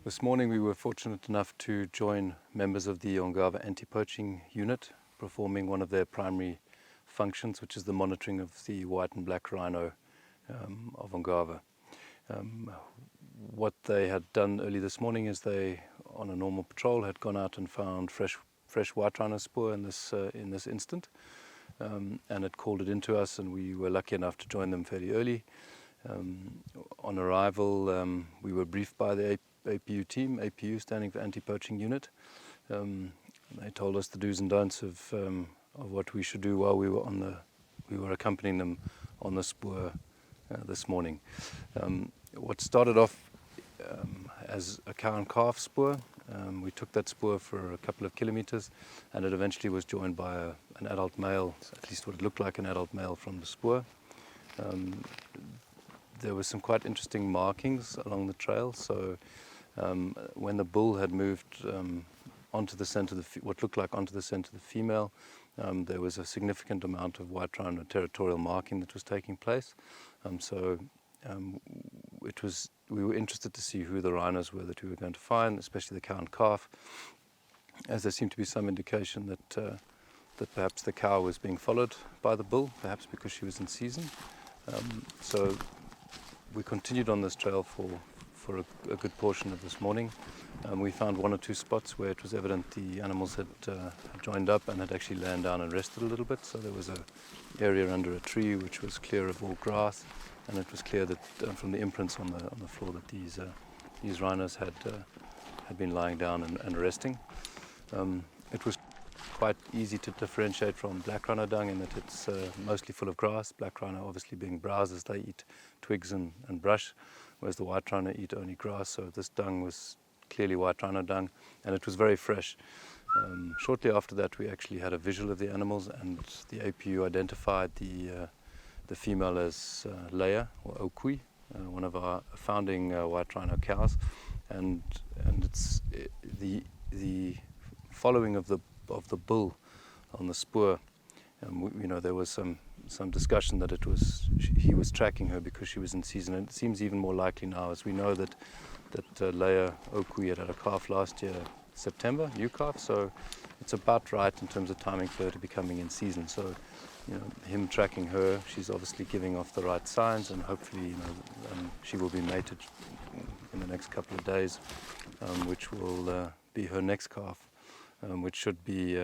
This morning we were fortunate enough to join members of the Ongava Anti Poaching unit, performing one of their primary functions, which is the monitoring of the white and black rhino of Ongava. What they had done early this morning is they, on a normal patrol, had gone out and found fresh white rhino spoor in this instant, and had called it into us, and we were lucky enough to join them fairly early. On arrival, we were briefed by the APU team, APU standing for Anti Poaching Unit. They told us the do's and don'ts of what we should do while we were accompanying them on the spoor this morning. What started off as a cow and calf spoor, we took that spoor for a couple of kilometers, and it eventually was joined by an adult male, at least what it looked like an adult male from the spoor. There were some quite interesting markings along the trail. So when the bull had moved onto the scent of what looked like onto the scent of the female, there was a significant amount of white rhino territorial marking that was taking place. We were interested to see who the rhinos were that we were going to find, especially the cow and calf, as there seemed to be some indication that perhaps the cow was being followed by the bull, perhaps because she was in season. So we continued on this trail for a good portion of this morning. We found one or two spots where it was evident the animals had joined up and had actually lain down and rested a little bit. So there was an area under a tree which was clear of all grass, and it was clear that from the imprints on the floor that these rhinos had been lying down and resting. It was quite easy to differentiate from black rhino dung in that it's mostly full of grass. Black rhino obviously being browsers, they eat twigs and brush, whereas the white rhino eat only grass. So this dung was clearly white rhino dung, and it was very fresh. Shortly after that, we actually had a visual of the animals, and the APU identified the female as Leia, or Okui, one of our founding white rhino cows, and it's the following of the bull on the spoor. There was some discussion that he was tracking her because she was in season, and it seems even more likely now, as we know that Leia Okui had a calf last year, September, new calf, so it's about right in terms of timing for her to be coming in season. So, him tracking her, she's obviously giving off the right signs, and hopefully, she will be mated in the next couple of days, which will be her next calf, which should be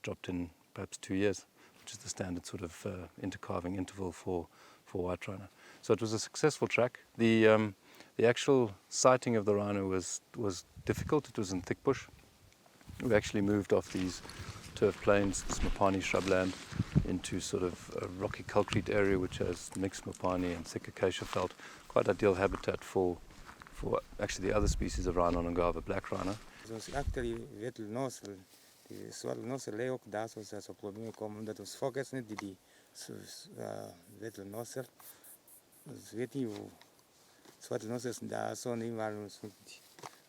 dropped in perhaps 2 years, which is the standard sort of intercalving interval for white rhino. So it was a successful track. The actual sighting of the rhino was difficult. It was in thick bush. We actually moved off these turf plains, this Mopani shrubland, into sort of a rocky concrete area which has mixed Mopani and thick acacia felt. Quite ideal habitat for actually the other species of rhino on Ongava, black rhino. Actually, vettel nosel, die swal nosel leok das was as probleem komen dat was focus net die vettel nosel. Dus weet nie hoe swal nosel daar so nie maar ons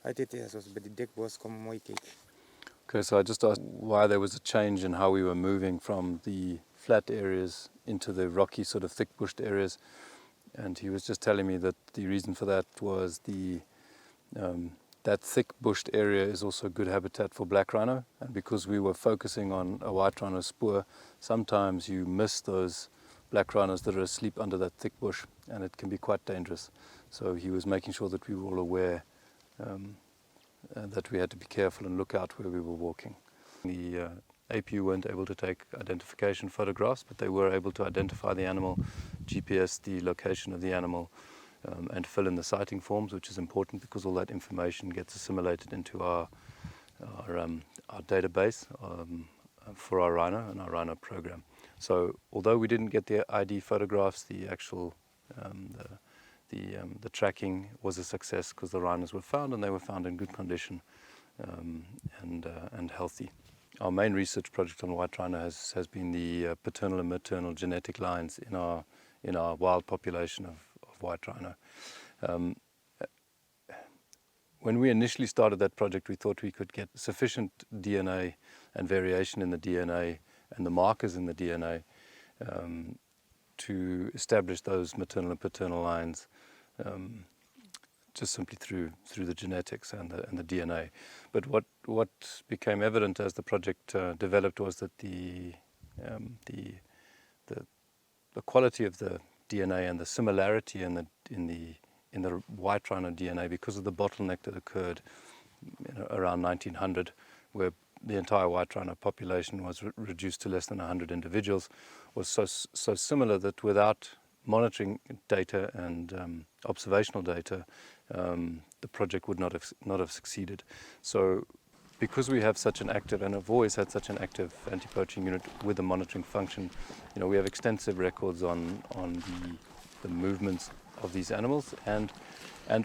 uit het as by die dekbos kom mooi kyk. Okay, so I just asked why there was a change in how we were moving from the flat areas into the rocky sort of thick bushed areas, and he was just telling me that the reason for that was that thick bushed area is also good habitat for black rhino, and because we were focusing on a white rhino spoor, sometimes you miss those black rhinos that are asleep under that thick bush, and it can be quite dangerous. So he was making sure that we were all aware that we had to be careful and look out where we were walking. The APU weren't able to take identification photographs, but they were able to identify the animal, GPS the location of the animal, and fill in the sighting forms, which is important because all that information gets assimilated into our database for our rhino and our rhino program. So although we didn't get the ID photographs, the actual the tracking was a success because the rhinos were found, and they were found in good condition and healthy. Our main research project on white rhino has been the paternal and maternal genetic lines in our wild population of white rhino. When we initially started that project, we thought we could get sufficient DNA and variation in the DNA and the markers in the DNA to establish those maternal and paternal lines just simply through the genetics and the DNA. But what became evident as the project developed was that the quality of the DNA and the similarity in the white rhino DNA, because of the bottleneck that occurred around 1900, where the entire white rhino population was reduced to less than 100 individuals, was so similar that without monitoring data and observational data, the project would not have succeeded. So, because we have such an active, and have always had such an active anti-poaching unit with a monitoring function, we have extensive records on the movements of these animals and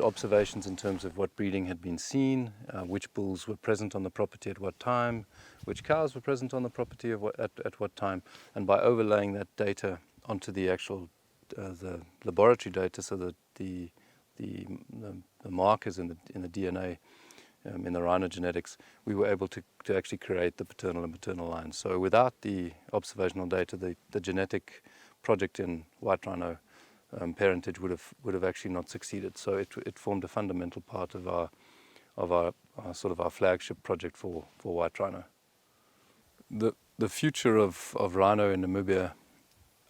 observations in terms of what breeding had been seen, which bulls were present on the property at what time, which cows were present on the property at what time, and by overlaying that data onto the actual the laboratory data, so that the markers in the DNA in the rhino genetics, we were able to actually create the paternal and maternal lines. So without the observational data, the genetic project in white rhino parentage would have actually not succeeded. So it formed a fundamental part of our sort of our flagship project for white rhino. The future of rhino in Namibia,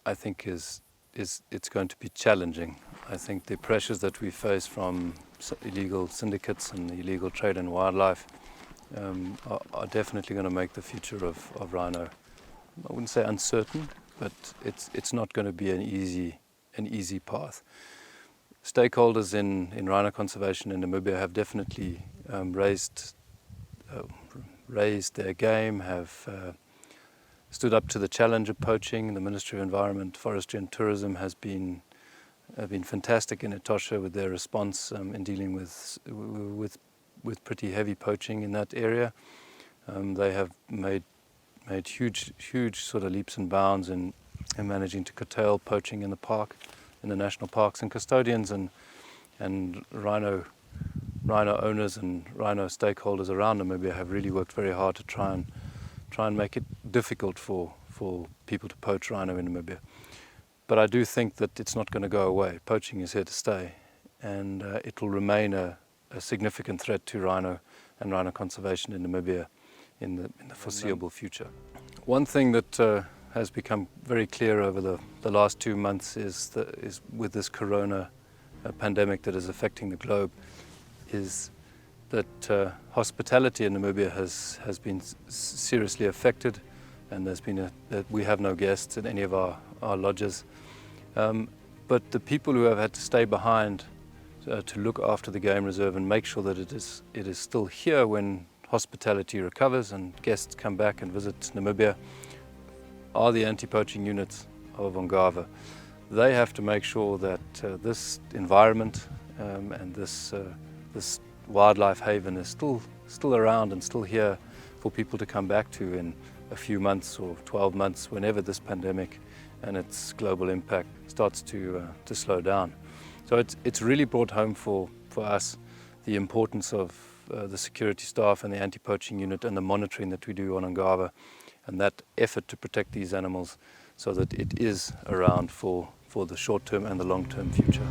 I think, it's going to be challenging. I think the pressures that we face from illegal syndicates and illegal trade in wildlife are definitely going to make the future of rhino, I wouldn't say uncertain, but it's not going to be an easy path. Stakeholders in rhino conservation in Namibia have definitely raised their game, have stood up to the challenge of poaching. The Ministry of Environment, Forestry and Tourism have been fantastic in Etosha with their response in dealing with pretty heavy poaching in that area. They have made huge sort of leaps and bounds in managing to curtail poaching in the national parks, and custodians and rhino owners and rhino stakeholders around Namibia have really worked very hard to try and make it difficult for people to poach rhino in Namibia. But I do think that it's not going to go away. Poaching is here to stay, and it will remain a significant threat to rhino and rhino conservation in Namibia in the foreseeable future. One thing that has become very clear over the last 2 months is with this corona pandemic that is affecting the globe, is that hospitality in Namibia has been seriously affected, and that we have no guests in any of our lodges. But the people who have had to stay behind to look after the game reserve and make sure that it is still here when hospitality recovers and guests come back and visit Namibia are the anti-poaching units of Ongava. They have to make sure that this environment and this wildlife haven is still around and still here for people to come back to in a few months or 12 months, whenever this pandemic and its global impact starts to slow down. So it's really brought home for us the importance of the security staff and the anti-poaching unit and the monitoring that we do on Ongava, and that effort to protect these animals so that it is around for the short-term and the long-term future.